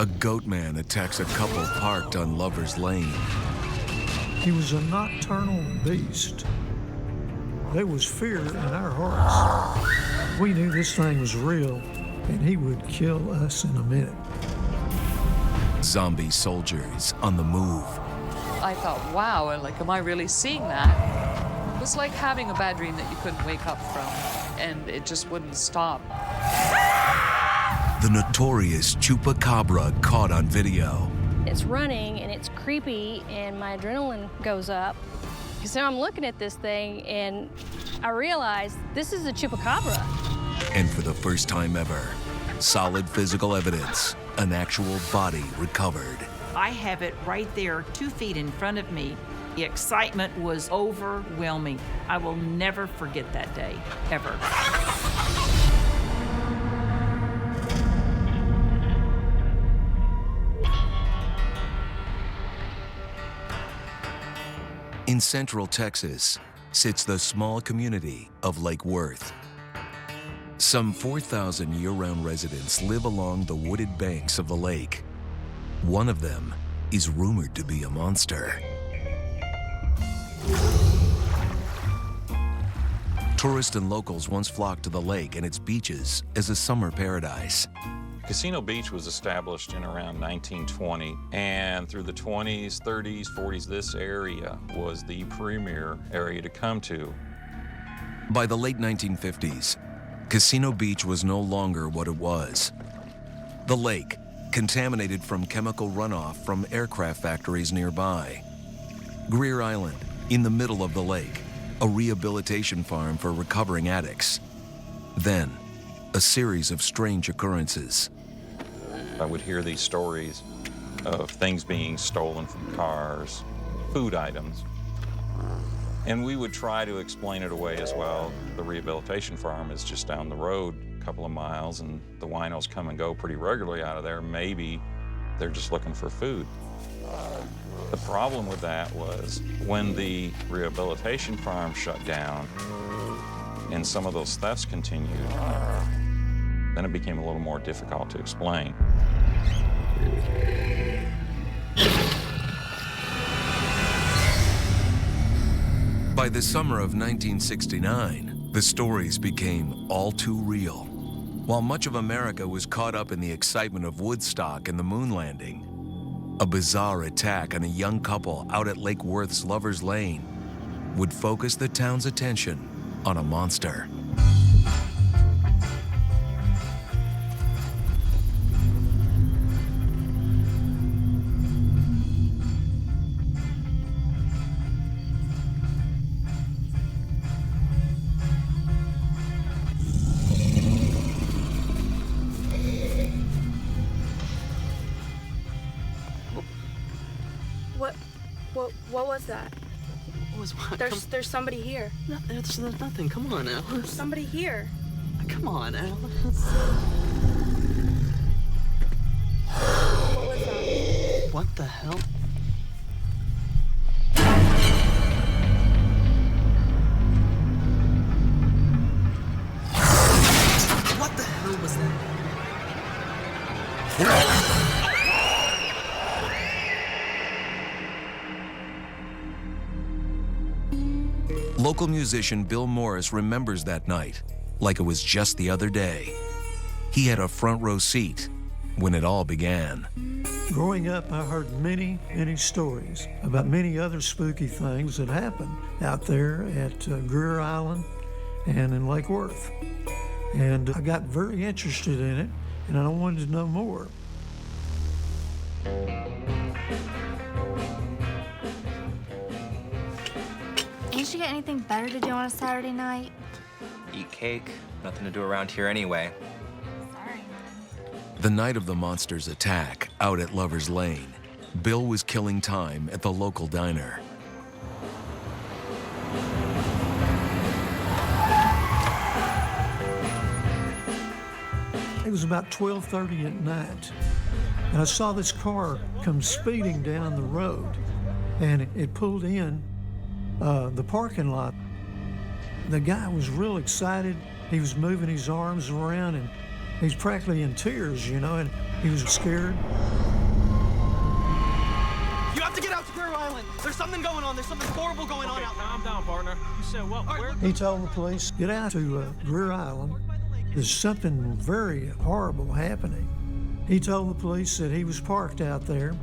A Goatman attacks a couple parked on Lover's Lane. He was a nocturnal beast. There was fear in our hearts. We knew this thing was real, and he would kill us in a minute. Zombie soldiers on the move. I thought, wow, like, am I really seeing that? It was like having a bad dream that you couldn't wake up from, and it just wouldn't stop. The notorious Chupacabra caught on video. It's running, and it's creepy, and my adrenaline goes up. So I'm looking at this thing, and I realize this is a Chupacabra. And for the first time ever, solid physical evidence, an actual body recovered. I have it right there, 2 feet in front of me. The excitement was overwhelming. I will never forget that day, ever. In central Texas sits the small community of Lake Worth. Some 4,000 year-round residents live along the wooded banks of the lake. One of them is rumored to be a monster. Tourists and locals once flocked to the lake and its beaches as a summer paradise. Casino Beach was established in around 1920, and through the 20s, 30s, 40s, this area was the premier area to come to. By the late 1950s, Casino Beach was no longer what it was. The lake, contaminated from chemical runoff from aircraft factories nearby. Greer Island, in the middle of the lake, a rehabilitation farm for recovering addicts. Then, a series of strange occurrences. I would hear these stories of things being stolen from cars, food items, and we would try to explain it away as well. The rehabilitation farm is just down the road a couple of miles, and the winos come and go pretty regularly out of there. Maybe they're just looking for food. The problem with that was when the rehabilitation farm shut down and some of those thefts continued, then it became a little more difficult to explain. By the summer of 1969, the stories became all too real. While much of America was caught up in the excitement of Woodstock and the moon landing, a bizarre attack on a young couple out at Lake Worth's Lover's Lane would focus the town's attention on a monster. What was that? What was what? There's somebody here. There's nothing. Come on, Alice. There's somebody here. Come on, Alice. What was that? What the hell? What the hell was that? Local musician Bill Morris remembers that night like it was just the other day. He had a front row seat when it all began. Growing up, I heard many stories about many other spooky things that happened out there at Greer Island and in Lake Worth. And I got very interested in it, and I wanted to know more. Ain't you got anything better to do on a Saturday night? Eat cake. Nothing to do around here anyway. Sorry. The night of the monster's attack out at Lover's Lane, Bill was killing time at the local diner. It was about 12:30 at night, and I saw this car come speeding down the road, and it pulled in the parking lot. The guy was real excited. He was moving his arms around, and He's practically in tears, you know, and he was scared. You have to get out to Quero Island. There's something going on. There's something horrible going on out there. Calm down, partner. You said what? Where? He told the police, get out to Quero Island. There's something very horrible happening. He told the police that he was parked out there,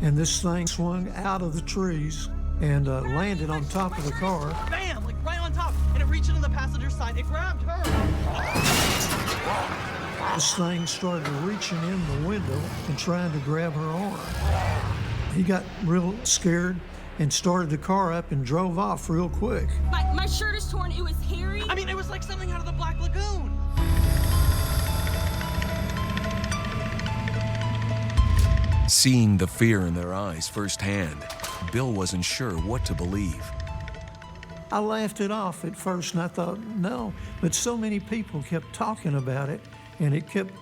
and this thing swung out of the trees and landed on top of the car. Bam! Like right on top. And it reached into the passenger side. It grabbed her. This thing started reaching in the window and trying to grab her arm. He got real scared and started the car up and drove off real quick. My shirt is torn. It was hairy. I mean, it was like something out of the Black Lagoon. Seeing the fear in their eyes firsthand, Bill wasn't sure what to believe. I laughed it off at first, and I thought, no. But so many people kept talking about it, and it kept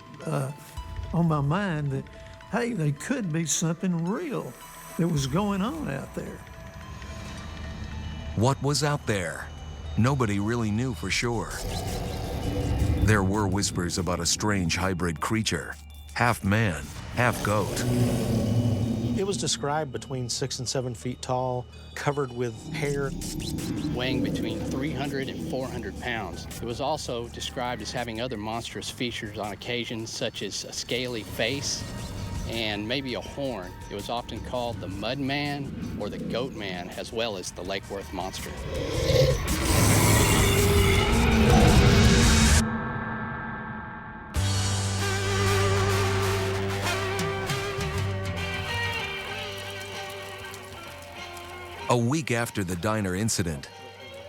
on my mind that, hey, there could be something real that was going on out there. What was out there? Nobody really knew for sure. There were whispers about a strange hybrid creature, half man, half goat. It was described between 6 and 7 feet tall, covered with hair. Weighing between 300 and 400 pounds. It was also described as having other monstrous features on occasion, such as a scaly face and maybe a horn. It was often called the Mud Man or the Goat Man, as well as the Lake Worth Monster. A week after the diner incident,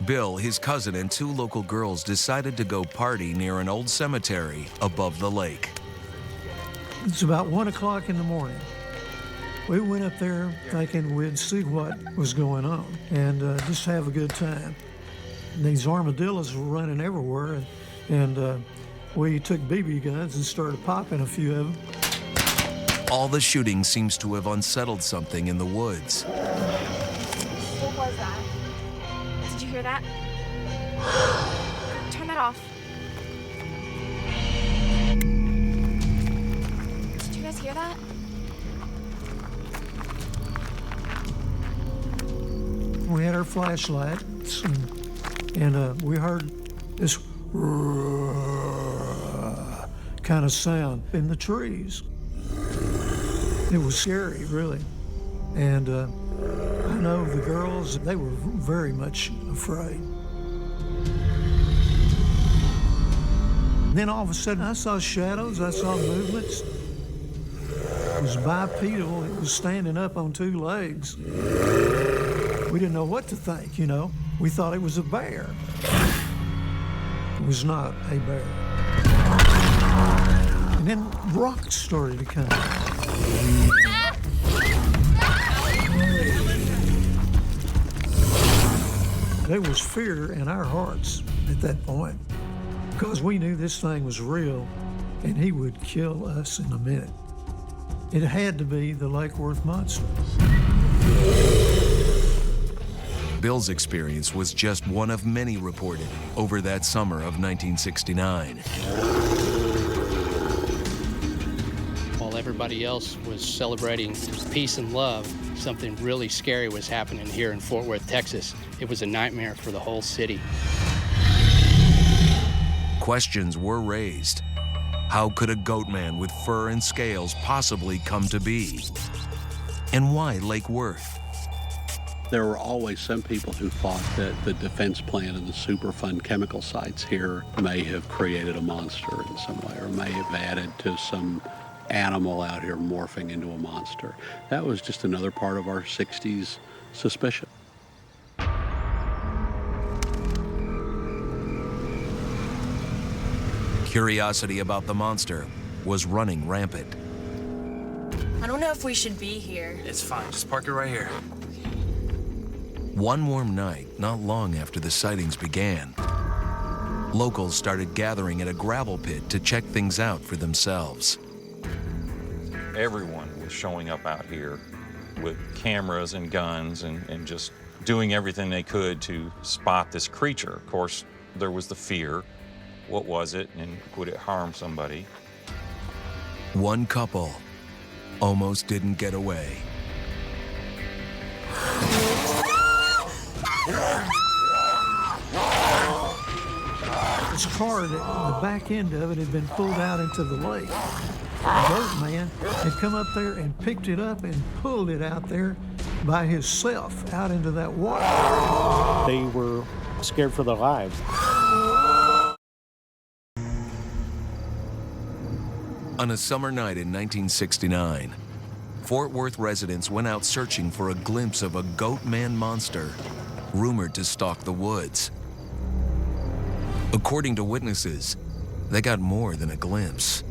Bill, his cousin, and 2 local girls decided to go party near an old cemetery above the lake. It's about 1 o'clock in the morning. We went up there thinking we'd see what was going on and just have a good time. These armadillos were running everywhere, and we took BB guns and started popping a few of them. All the shooting seems to have unsettled something in the woods. What was that? Did you hear that? Turn that off. Did you guys hear that? We had our flashlights, and we heard this kind of sound in the trees. It was scary, really. And I know the girls, they were very much afraid. Then all of a sudden, I saw shadows, I saw movements. It was bipedal, it was standing up on 2 legs. We didn't know what to think, you know. We thought it was a bear. It was not a bear. And then rocks started to come. There was fear in our hearts at that point because we knew this thing was real and he would kill us in a minute. It had to be the Lake Worth monster. Bill's experience was just one of many reported over that summer of 1969. While everybody else was celebrating peace and love, something really scary was happening here in Fort Worth, Texas. It was a nightmare for the whole city. Questions were raised. How could a goat man with fur and scales possibly come to be? And why Lake Worth? There were always some people who thought that the defense plant and the Superfund chemical sites here may have created a monster in some way, or may have added to some animal out here morphing into a monster. That was just another part of our 60s suspicion. Curiosity about the monster was running rampant. I don't know if we should be here. It's fine. Just park it right here. One warm night, not long after the sightings began, locals started gathering at a gravel pit to check things out for themselves. Everyone was showing up out here with cameras and guns and just doing everything they could to spot this creature. Of course, there was the fear. what was it and would it harm somebody. One couple almost didn't get away. This car, the back end of it had been pulled out into the lake. The Goatman had come up there and picked it up and pulled it out there by himself out into that water. They were scared for their lives. On a summer night in 1969, Fort Worth residents went out searching for a glimpse of a Goatman monster rumored to stalk the woods. According to witnesses, they got more than a glimpse.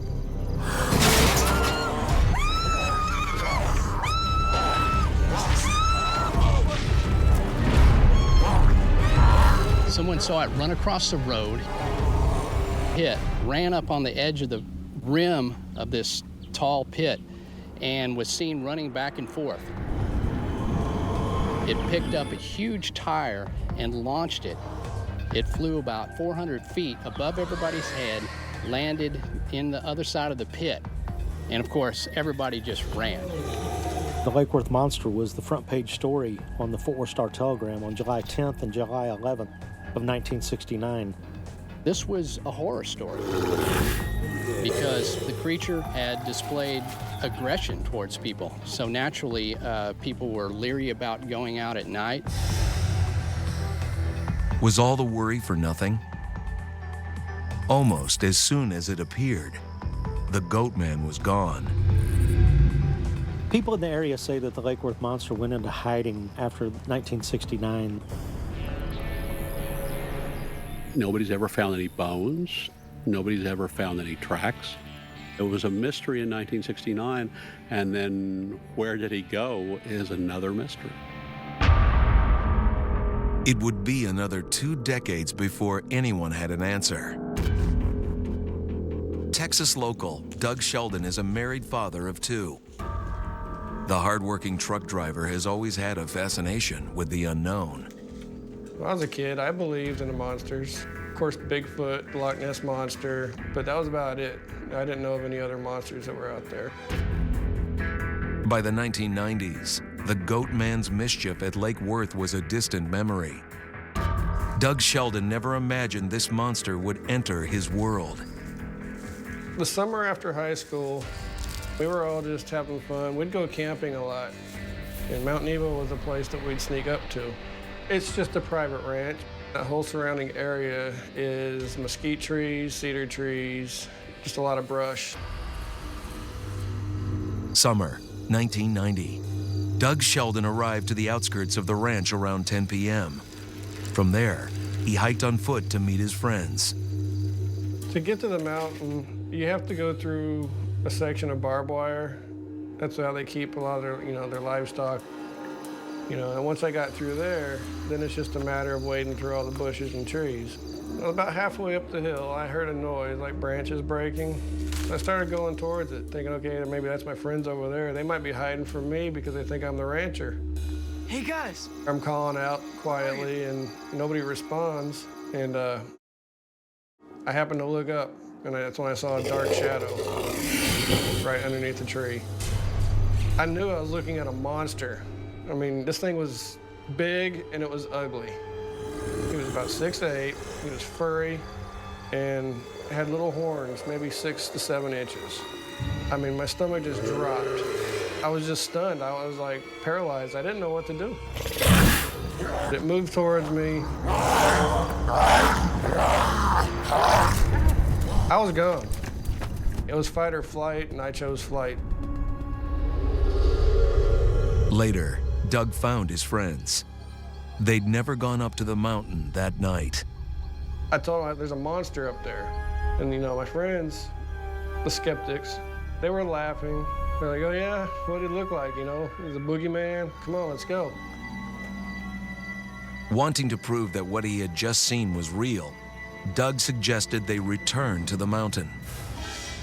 Someone saw it run across the road, ran up on the edge of the rim of this tall pit, and was seen running back and forth. It picked up a huge tire and launched it. It flew about 400 feet above everybody's head, landed in the other side of the pit, and of course, everybody just ran. The Lake Worth monster was the front page story on the Fort Worth Star-Telegram on July 10th and July 11th of 1969. This was a horror story because the creature had displayed aggression towards people. So naturally, people were leery about going out at night. Was all the worry for nothing? Almost as soon as it appeared, the Goatman was gone. People in the area say that the Lake Worth monster went into hiding after 1969. Nobody's ever found any bones. Nobody's ever found any tracks. It was a mystery in 1969, and then where did he go is another mystery. It would be another 2 decades before anyone had an answer. Texas local Doug Sheldon is a married father of 2. The hardworking truck driver has always had a fascination with the unknown. When I was a kid, I believed in the monsters. Of course, Bigfoot, Loch Ness Monster, but that was about it. I didn't know of any other monsters that were out there. By the 1990s, the Goatman's mischief at Lake Worth was a distant memory. Doug Sheldon never imagined this monster would enter his world. The summer after high school, we were all just having fun. We'd go camping a lot, and Mount Nebo was a place that we'd sneak up to. It's just a private ranch. That whole surrounding area is mesquite trees, cedar trees, just a lot of brush. Summer 1990. Doug Sheldon arrived to the outskirts of the ranch around 10 p.m. From there, he hiked on foot to meet his friends. To get to the mountain, you have to go through a section of barbed wire. That's how they keep a lot of their, their livestock. And once I got through there, then it's just a matter of wading through all the bushes and trees. About halfway up the hill, I heard a noise like branches breaking. I started going towards it, thinking, okay, maybe that's my friends over there. They might be hiding from me because they think I'm the rancher. Hey, guys. I'm calling out quietly, and nobody responds. And I happened to look up, and that's when I saw a dark shadow right underneath the tree. I knew I was looking at a monster. I mean, this thing was big, and it was ugly. He was about 6'8", he was furry, and had little horns, maybe 6 to 7 inches. I mean, my stomach just dropped. I was just stunned. I was like paralyzed. I didn't know what to do. It moved towards me. I was gone. It was fight or flight, and I chose flight. Later, Doug found his friends. They'd never gone up to the mountain that night. I told them there's a monster up there. And my friends, the skeptics, they were laughing. They're like, oh yeah, what did it look like? He's a boogeyman. Come on, let's go. Wanting to prove that what he had just seen was real, Doug suggested they return to the mountain.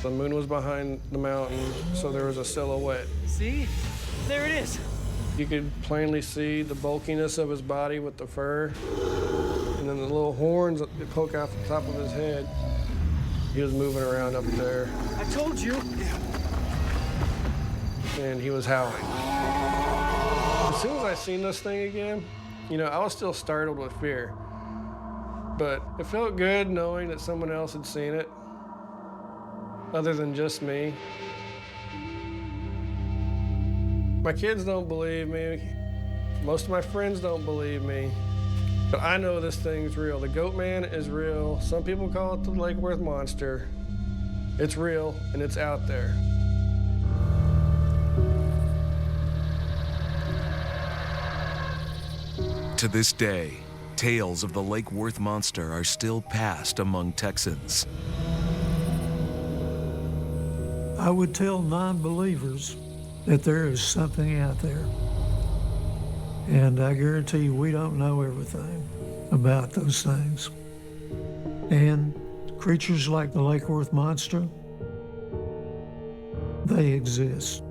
The moon was behind the mountain, so there was a silhouette. See? There it is. You could plainly see the bulkiness of his body with the fur, and then the little horns that poke out the top of his head. He was moving around up there. I told you. And he was howling. As soon as I seen this thing again, you know, I was still startled with fear. But it felt good knowing that someone else had seen it, other than just me. My kids don't believe me. Most of my friends don't believe me. But I know this thing's real. The Goatman is real. Some people call it the Lake Worth monster. It's real, and it's out there. To this day, tales of the Lake Worth monster are still passed among Texans. I would tell non-believers that there is something out there. And I guarantee you, we don't know everything about those things. And creatures like the Lake Worth monster, they exist.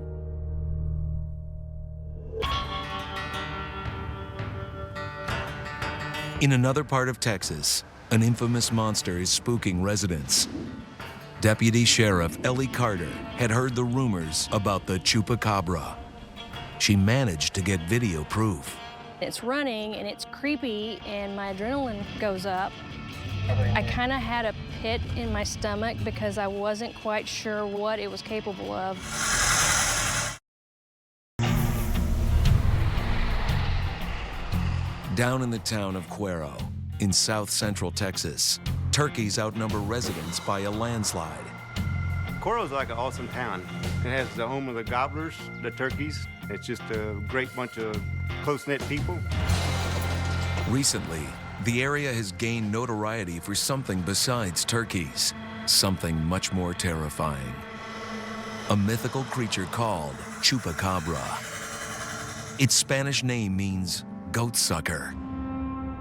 In another part of Texas, an infamous monster is spooking residents. Deputy Sheriff Ellie Carter had heard the rumors about the Chupacabra. She managed to get video proof. It's running and it's creepy and my adrenaline goes up. I kind of had a pit in my stomach because I wasn't quite sure what it was capable of. Down in the town of Quero, in south central Texas, turkeys outnumber residents by a landslide. Quero's like an awesome town. It has the home of the gobblers, the turkeys. It's just a great bunch of close-knit people. Recently, the area has gained notoriety for something besides turkeys, something much more terrifying. A mythical creature called Chupacabra. Its Spanish name means goat sucker.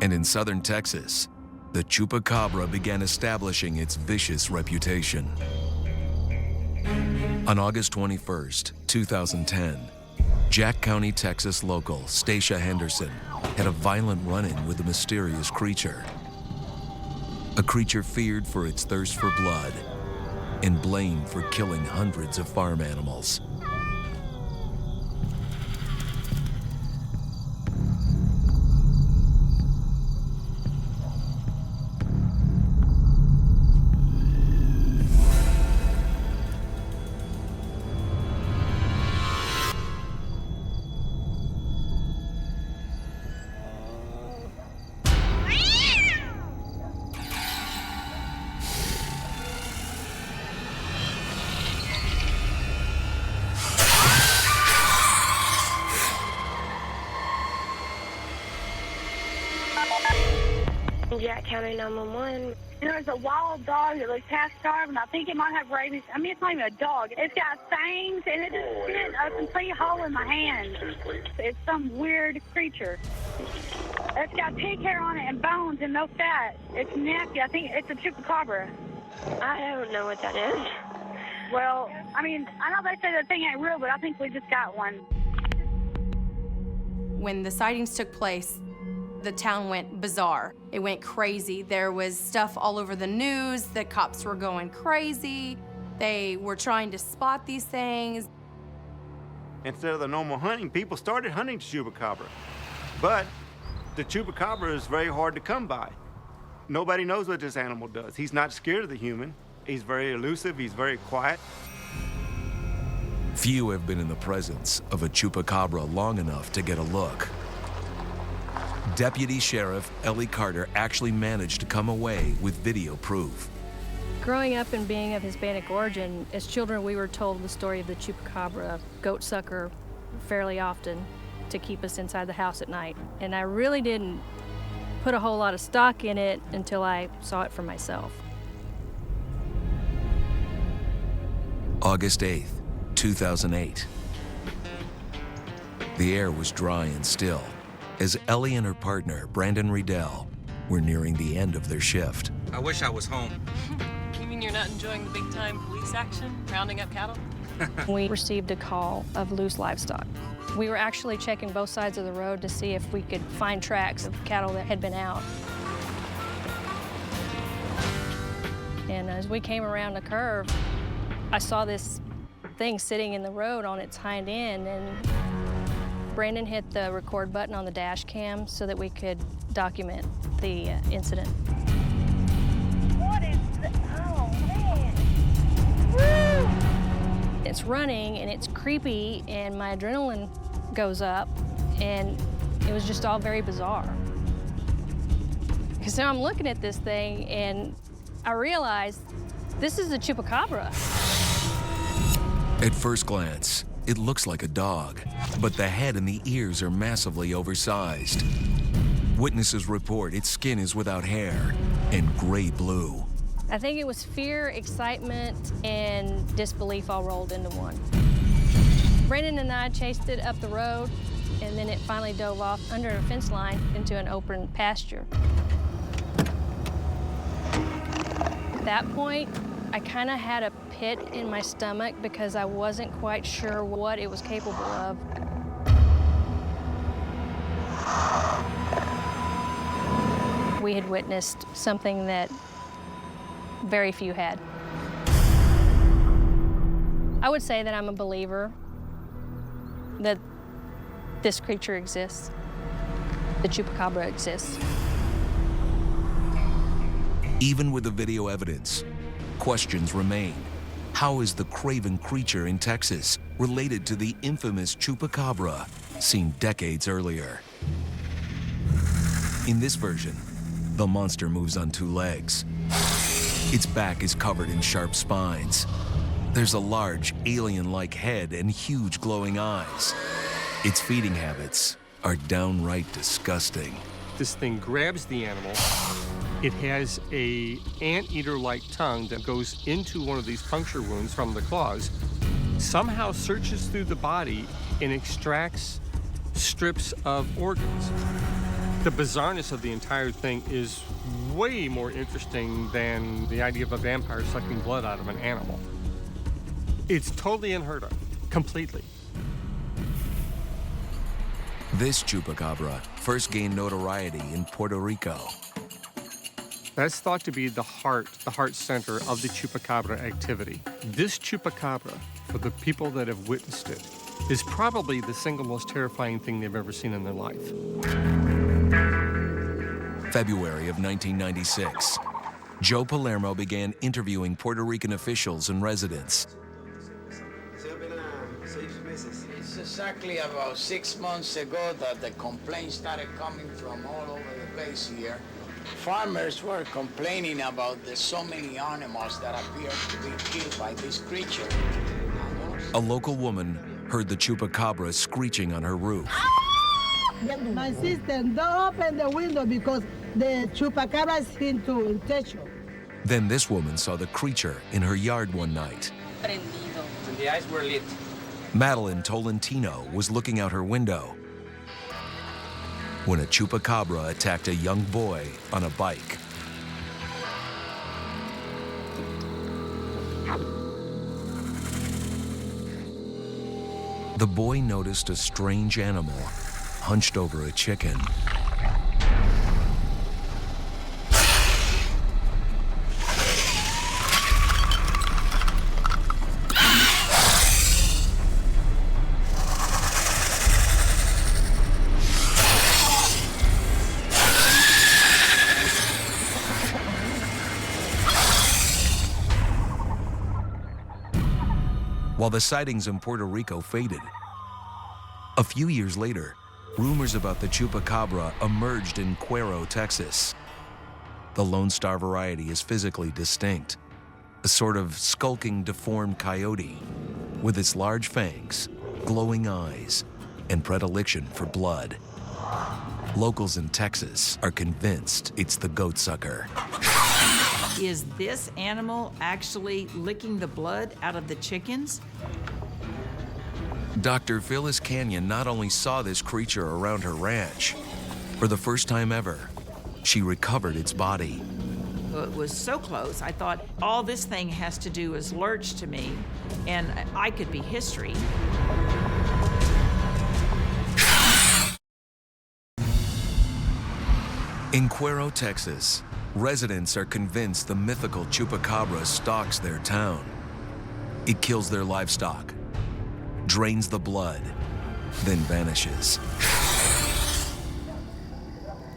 And in southern Texas, the Chupacabra began establishing its vicious reputation. On August 21st, 2010, Jack County, Texas local Stacia Henderson had a violent run-in with a mysterious creature. A creature feared for its thirst for blood and blamed for killing hundreds of farm animals. Jack County 911. There's a wild dog that looks half starved, and I think it might have rabies. I mean, it's not even a dog. It's got fangs, and it just bit a complete hole in my hand. It's some weird creature. It's got pig hair on it and bones and no fat. It's nasty. I think it's a Chupacabra. I don't know what that is. Well, I mean, I know they say that thing ain't real, but I think we just got one. When the sightings took place, the town went bizarre. It went crazy. There was stuff all over the news. The cops were going crazy. They were trying to spot these things. Instead of the normal hunting, people started hunting the Chupacabra. But the Chupacabra is very hard to come by. Nobody knows what this animal does. He's not scared of the human. He's very elusive. He's very quiet. Few have been in the presence of a Chupacabra long enough to get a look. Deputy Sheriff Ellie Carter actually managed to come away with video proof. Growing up and being of Hispanic origin, as children we were told the story of the Chupacabra, goat sucker, fairly often to keep us inside the house at night. And I really didn't put a whole lot of stock in it until I saw it for myself. August 8th, 2008. The air was dry and still as Ellie and her partner, Brandon Riedel, were nearing the end of their shift. I wish I was home. You mean you're not enjoying the big-time police action, rounding up cattle? We received a call of loose livestock. We were actually checking both sides of the road to see if we could find tracks of cattle that had been out. And as we came around the curve, I saw this thing sitting in the road on its hind end, and Brandon hit the record button on the dash cam so that we could document the incident. What is oh, man. Woo! It's running, and it's creepy, and my adrenaline goes up, and it was just all very bizarre. So I'm looking at this thing, and I realized this is a Chupacabra. At first glance, it looks like a dog, but the head and the ears are massively oversized. Witnesses report its skin is without hair and gray blue. I think it was fear, excitement, and disbelief all rolled into one. Brandon and I chased it up the road, and then it finally dove off under a fence line into an open pasture. At that point, I kind of had a pit in my stomach because I wasn't quite sure what it was capable of. We had witnessed something that very few had. I would say that I'm a believer that this creature exists. The Chupacabra exists. Even with the video evidence, questions remain. How is the craven creature in Texas related to the infamous Chupacabra seen decades earlier? In this version, the monster moves on two legs. Its back is covered in sharp spines. There's a large alien-like head and huge glowing eyes. Its feeding habits are downright disgusting. This thing grabs the animal. It has a anteater-like tongue that goes into one of these puncture wounds from the claws, somehow searches through the body and extracts strips of organs. The bizarreness of the entire thing is way more interesting than the idea of a vampire sucking blood out of an animal. It's totally unheard of, completely. This Chupacabra first gained notoriety in Puerto Rico. That's thought to be the heart center of the Chupacabra activity. This Chupacabra, for the people that have witnessed it, is probably the single most terrifying thing they've ever seen in their life. February of 1996, Joe Palermo began interviewing Puerto Rican officials and residents. It's exactly about 6 months ago that the complaints started coming from all over the place here. Farmers were complaining about the so many animals that appear to be killed by this creature. A local woman heard the Chupacabra screeching on her roof. My sister, don't open the window because the Chupacabra is into el techo. Then this woman saw the creature in her yard one night. And the eyes were lit. Madeline Tolentino was looking out her window when a Chupacabra attacked a young boy on a bike. The boy noticed a strange animal hunched over a chicken. While the sightings in Puerto Rico faded, a few years later, rumors about the Chupacabra emerged in Quero, Texas. The Lone Star variety is physically distinct, a sort of skulking, deformed coyote with its large fangs, glowing eyes, and predilection for blood. Locals in Texas are convinced it's the goatsucker. Is this animal actually licking the blood out of the chickens? Dr. Phyllis Canyon not only saw this creature around her ranch, for the first time ever, she recovered its body. It was so close, I thought all this thing has to do is lurch to me, and I could be history. In Quero, Texas, Residents are convinced the mythical Chupacabra stalks their town. It kills their livestock, drains the blood, then vanishes.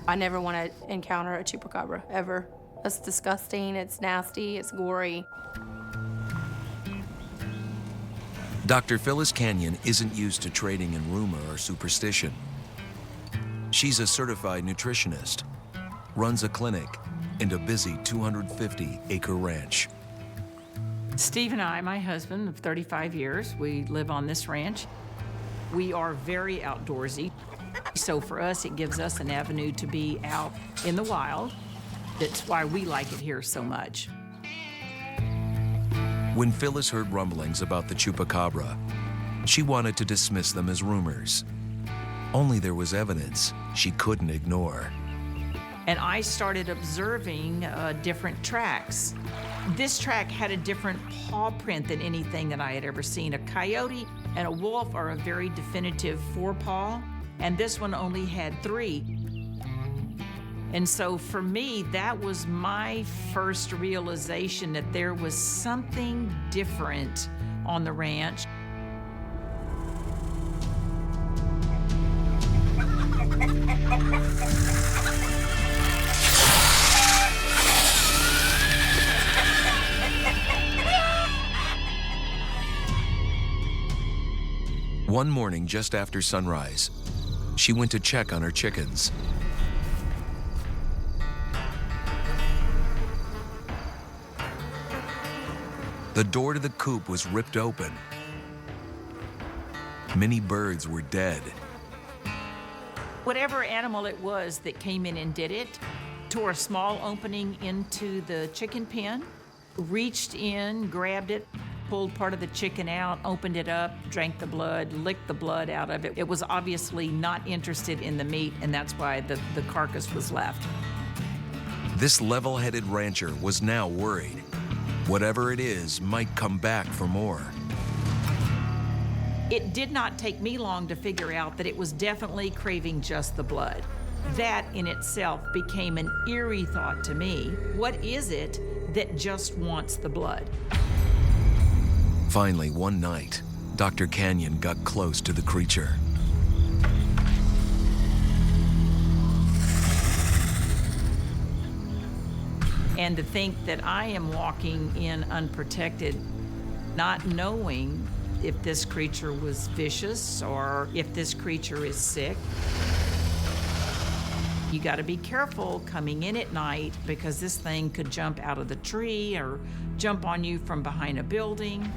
I never want to encounter a Chupacabra, ever. It's disgusting, it's nasty, it's gory. Dr. Phyllis Canyon isn't used to trading in rumor or superstition. She's a certified nutritionist, runs a clinic, and a busy 250-acre ranch. Steve and I, my husband of 35 years, we live on this ranch. We are very outdoorsy. So for us, it gives us an avenue to be out in the wild. That's why we like it here so much. When Phyllis heard rumblings about the Chupacabra, she wanted to dismiss them as rumors. Only there was evidence she couldn't ignore. And I started observing different tracks. This track had a different paw print than anything that I had ever seen. A coyote and a wolf are a very definitive forepaw, and this one only had 3. And so for me, that was my first realization that there was something different on the ranch. One morning just after sunrise, she went to check on her chickens. The door to the coop was ripped open. Many birds were dead. Whatever animal it was that came in and did it, tore a small opening into the chicken pen, reached in, grabbed it, pulled part of the chicken out, opened it up, drank the blood, licked the blood out of it. It was obviously not interested in the meat, and that's why the carcass was left. This level-headed rancher was now worried. Whatever it is might come back for more. It did not take me long to figure out that it was definitely craving just the blood. That in itself became an eerie thought to me. What is it that just wants the blood? Finally, one night, Dr. Canyon got close to the creature. And to think that I am walking in unprotected, not knowing if this creature was vicious or if this creature is sick. You got to be careful coming in at night because this thing could jump out of the tree or jump on you from behind a building.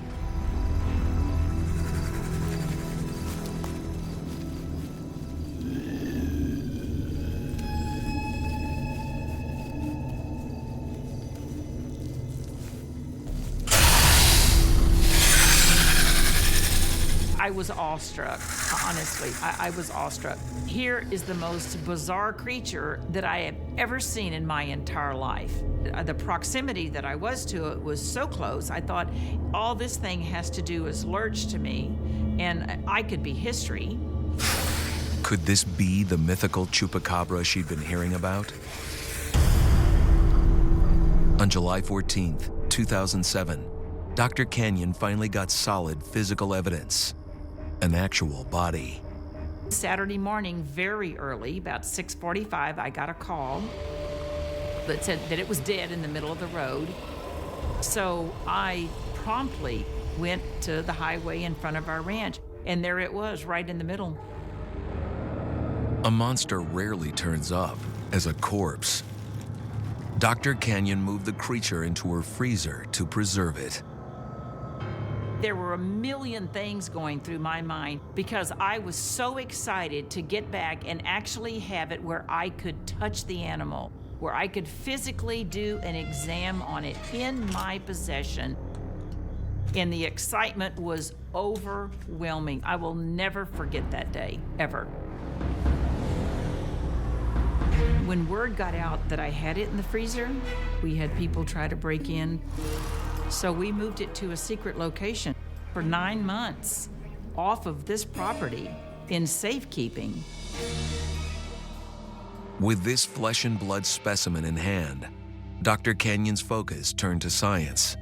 I was awestruck, honestly. I was awestruck. Here is the most bizarre creature that I have ever seen in my entire life. The proximity that I was to it was so close, I thought all this thing has to do is lurch to me, and I could be history. Could this be the mythical Chupacabra she'd been hearing about? On July 14th, 2007, Dr. Canyon finally got solid physical evidence. An actual body. Saturday morning, very early, about 6:45, I got a call that said that it was dead in the middle of the road. So I promptly went to the highway in front of our ranch, and there it was, right in the middle. A monster rarely turns up as a corpse. Dr. Canyon moved the creature into her freezer to preserve it. There were a million things going through my mind because I was so excited to get back and actually have it where I could touch the animal, where I could physically do an exam on it in my possession. And the excitement was overwhelming. I will never forget that day, ever. When word got out that I had it in the freezer, we had people try to break in. So we moved it to a secret location for 9 months off of this property in safekeeping. With this flesh and blood specimen in hand, Dr. Canyon's focus turned to science.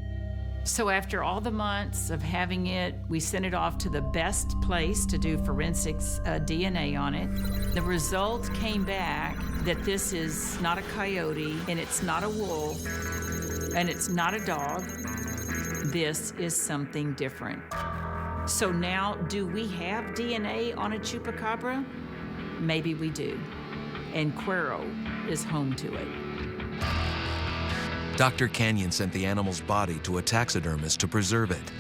So after all the months of having it, we sent it off to the best place to do forensics DNA on it. The result came back that this is not a coyote, and it's not a wolf, and it's not a dog. This is something different. So now, do we have DNA on a Chupacabra? Maybe we do. And Quero is home to it. Dr. Canyon sent the animal's body to a taxidermist to preserve it.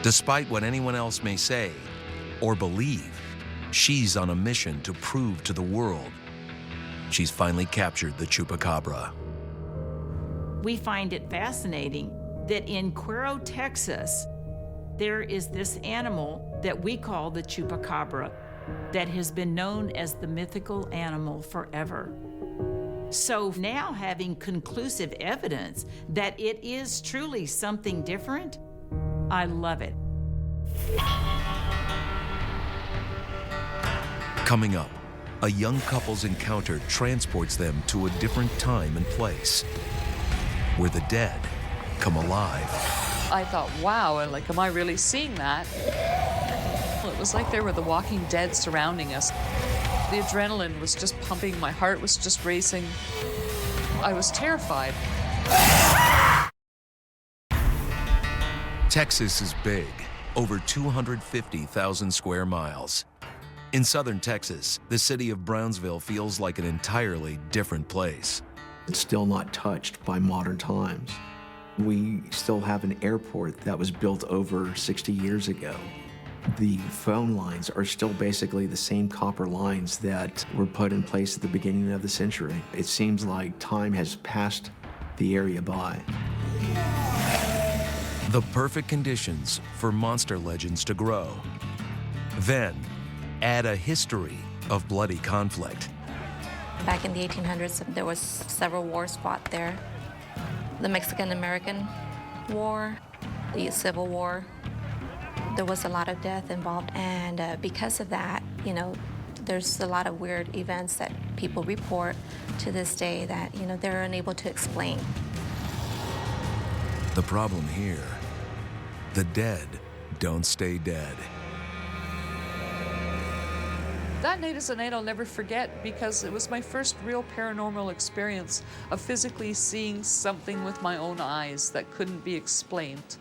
Despite what anyone else may say or believe, she's on a mission to prove to the world she's finally captured the Chupacabra. We find it fascinating that in Quero, Texas, there is this animal that we call the Chupacabra that has been known as the mythical animal forever. So now, having conclusive evidence that it is truly something different, I love it. Coming up, a young couple's encounter transports them to a different time and place, where the dead come alive. I thought, wow, and like, am I really seeing that? It was like there were the walking dead surrounding us. The adrenaline was just pumping, my heart was just racing. I was terrified. Texas is big, over 250,000 square miles. In southern Texas, the city of Brownsville feels like an entirely different place. It's still not touched by modern times. We still have an airport that was built over 60 years ago. The phone lines are still basically the same copper lines that were put in place at the beginning of the century. It seems like time has passed the area by. The perfect conditions for monster legends to grow. Then, add a history of bloody conflict. Back in the 1800s, there was several wars fought there. The Mexican-American War, the Civil War. There was a lot of death involved, and because of that, you know, there's a lot of weird events that people report to this day that, you know, they're unable to explain. The problem here, the dead don't stay dead. That night is a night I'll never forget because it was my first real paranormal experience of physically seeing something with my own eyes that couldn't be explained.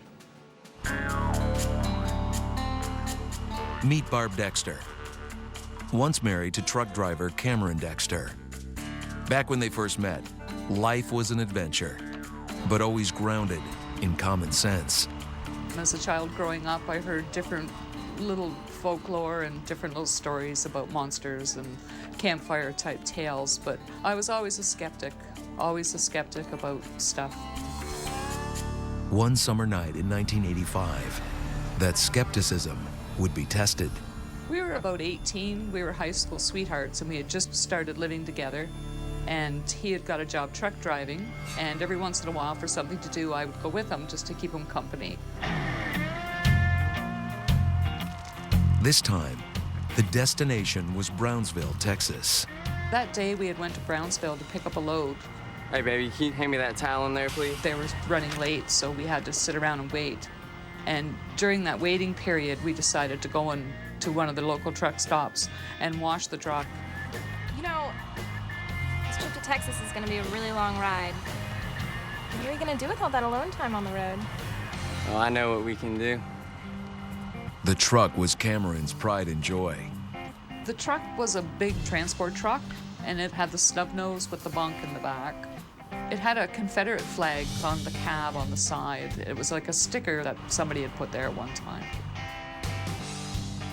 Meet Barb Dexter, once married to truck driver Cameron Dexter. Back when they first met, life was an adventure, but always grounded in common sense. As a child growing up, I heard different little folklore and different little stories about monsters and campfire type tales, but I was always a skeptic about stuff. One summer night in 1985, that skepticism would be tested. We were about 18, we were high school sweethearts, and we had just started living together. And he had got a job truck driving, and every once in a while for something to do, I would go with him just to keep him company. This time, the destination was Brownsville, Texas. That day we had went to Brownsville to pick up a load. Hey baby, can you hand me that towel in there, please? They were running late, so we had to sit around and wait. And during that waiting period, we decided to go to one of the local truck stops and wash the truck. You know, this trip to Texas is going to be a really long ride. What are you going to do with all that alone time on the road? Well, I know what we can do. The truck was Cameron's pride and joy. The truck was a big transport truck, and it had the snub nose with the bunk in the back. It had a Confederate flag on the cab on the side. It was like a sticker that somebody had put there at one time.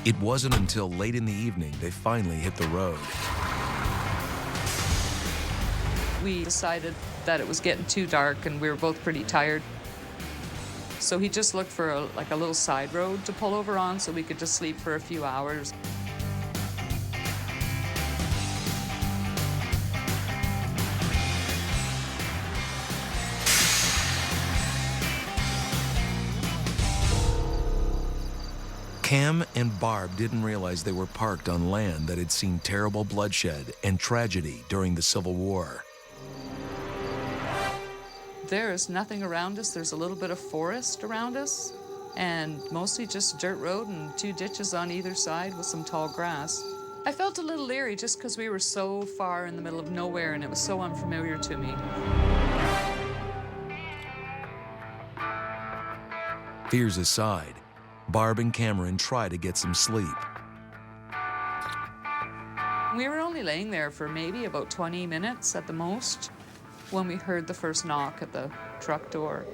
It wasn't until late in the evening they finally hit the road. We decided that it was getting too dark and we were both pretty tired. So he just looked for a little side road to pull over on so we could just sleep for a few hours. Cam and Barb didn't realize they were parked on land that had seen terrible bloodshed and tragedy during the Civil War. There is nothing around us. There's a little bit of forest around us, and mostly just dirt road and 2 ditches on either side with some tall grass. I felt a little leery just because we were so far in the middle of nowhere and it was so unfamiliar to me. Fears aside, Barb and Cameron try to get some sleep. We were only laying there for maybe about 20 minutes at the most when we heard the first knock at the truck door.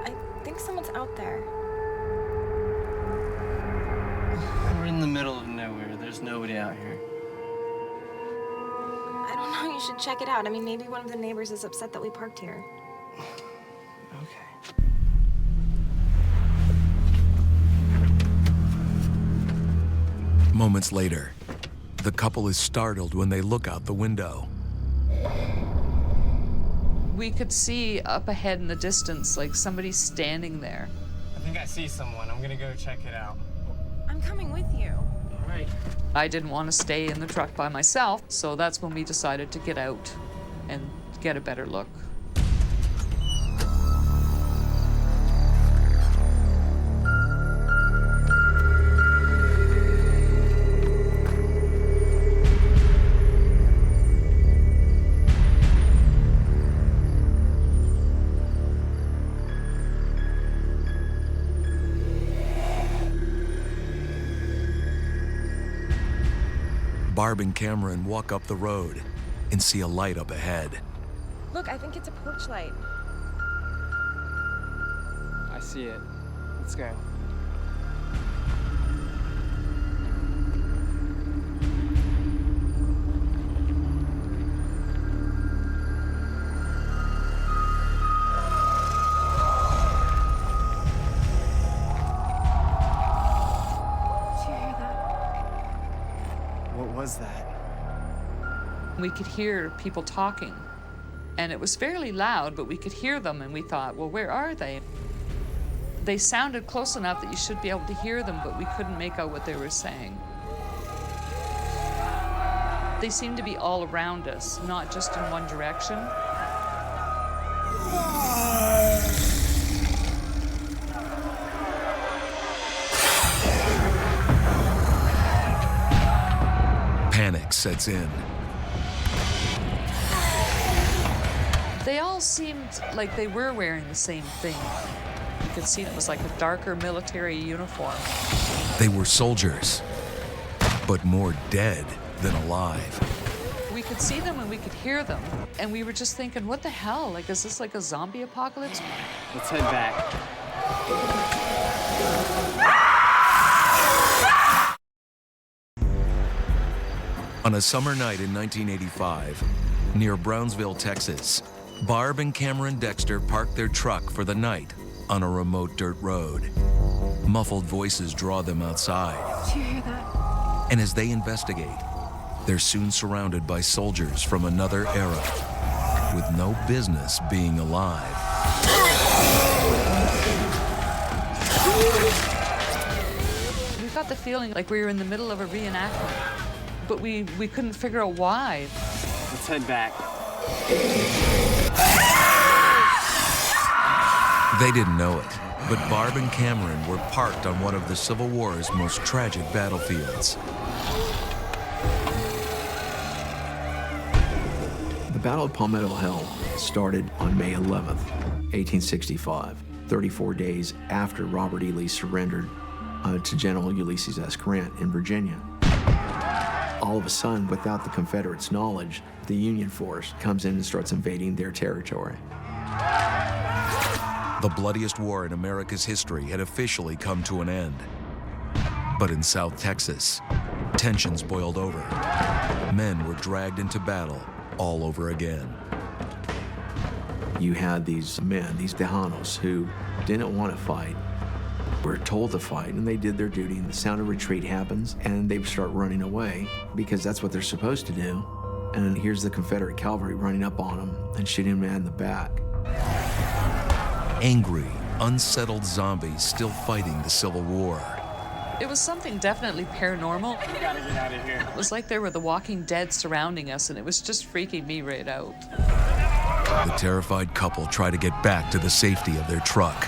I think someone's out there. We're in the middle of nowhere. There's nobody out here. I don't know, you should check it out. I mean, maybe one of the neighbors is upset that we parked here. Okay. Moments later, the couple is startled when they look out the window. We could see up ahead in the distance, like somebody standing there. I think I see someone. I'm gonna go check it out. I'm coming with you. All right. I didn't want to stay in the truck by myself, so that's when we decided to get out and get a better look. Barb and Cameron walk up the road and see a light up ahead. Look, I think it's a porch light. I see it. Let's go. What was that? We could hear people talking, and it was fairly loud, but we could hear them, and we thought, well, where are they? They sounded close enough that you should be able to hear them, but we couldn't make out what they were saying. They seemed to be all around us, not just in one direction. Panic sets in. They all seemed like they were wearing the same thing. You could see it was like a darker military uniform. They were soldiers, but more dead than alive. We could see them and we could hear them, and we were just thinking, what the hell? Like, is this like a zombie apocalypse? Let's head back. On a summer night in 1985, near Brownsville, Texas, Barb and Cameron Dexter parked their truck for the night on a remote dirt road. Muffled voices draw them outside. Do you hear that? And as they investigate, they're soon surrounded by soldiers from another era with no business being alive. We got the feeling like we were in the middle of a reenactment, but we couldn't figure out why. Let's head back. They didn't know it, but Barb and Cameron were parked on one of the Civil War's most tragic battlefields. The Battle of Palmetto Hill started on May 11th, 1865, 34 days after Robert E. Lee surrendered to General Ulysses S. Grant in Virginia. All of a sudden, without the Confederates' knowledge, the Union force comes in and starts invading their territory. The bloodiest war in America's history had officially come to an end. But in South Texas, tensions boiled over. Men were dragged into battle all over again. You had these men, these Tejanos, who didn't want to fight, were told to fight, and they did their duty, and the sound of retreat happens, and they start running away because that's what they're supposed to do. And here's the Confederate cavalry running up on them and shooting them in the back. Angry, unsettled zombies still fighting the Civil War. It was something definitely paranormal. We gotta get out of here. It was like there were the walking dead surrounding us, and it was just freaking me right out. The terrified couple try to get back to the safety of their truck.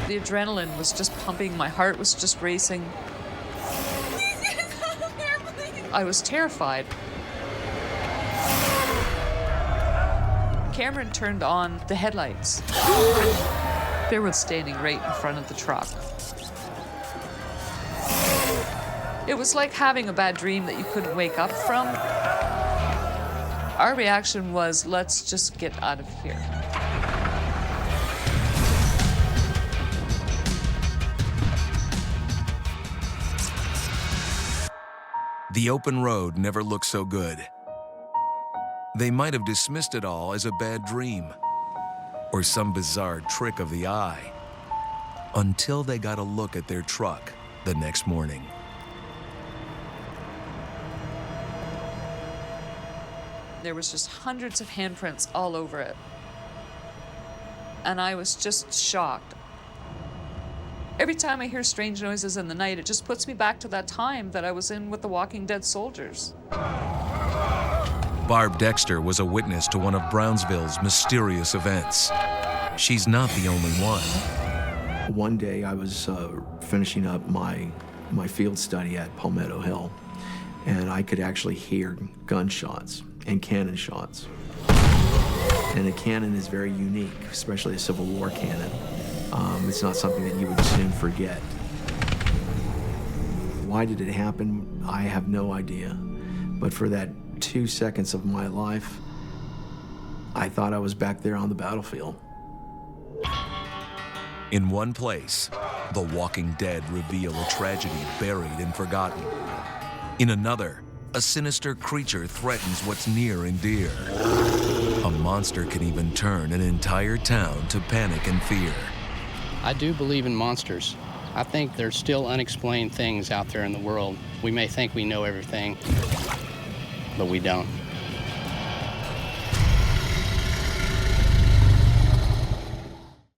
The adrenaline was just pumping, my heart was just racing. I was terrified. Cameron turned on the headlights. They were standing right in front of the truck. It was like having a bad dream that you couldn't wake up from. Our reaction was, let's just get out of here. The open road never looked so good. They might have dismissed it all as a bad dream or some bizarre trick of the eye until they got a look at their truck the next morning. There was just hundreds of handprints all over it. And I was just shocked. Every time I hear strange noises in the night, it just puts me back to that time that I was in with the Walking Dead soldiers. Barb Dexter was a witness to one of Brownsville's mysterious events. She's not the only one. One day I was finishing up my field study at Palmetto Hill, and I could actually hear gunshots and cannon shots. And a cannon is very unique, especially a Civil War cannon. It's not something that you would soon forget. Why did it happen? I have no idea. But for that 2 seconds of my life, I thought I was back there on the battlefield. In one place, the Walking Dead reveal a tragedy buried and forgotten. In another, a sinister creature threatens what's near and dear. A monster can even turn an entire town to panic and fear. I do believe in monsters. I think there's still unexplained things out there in the world. We may think we know everything, but we don't.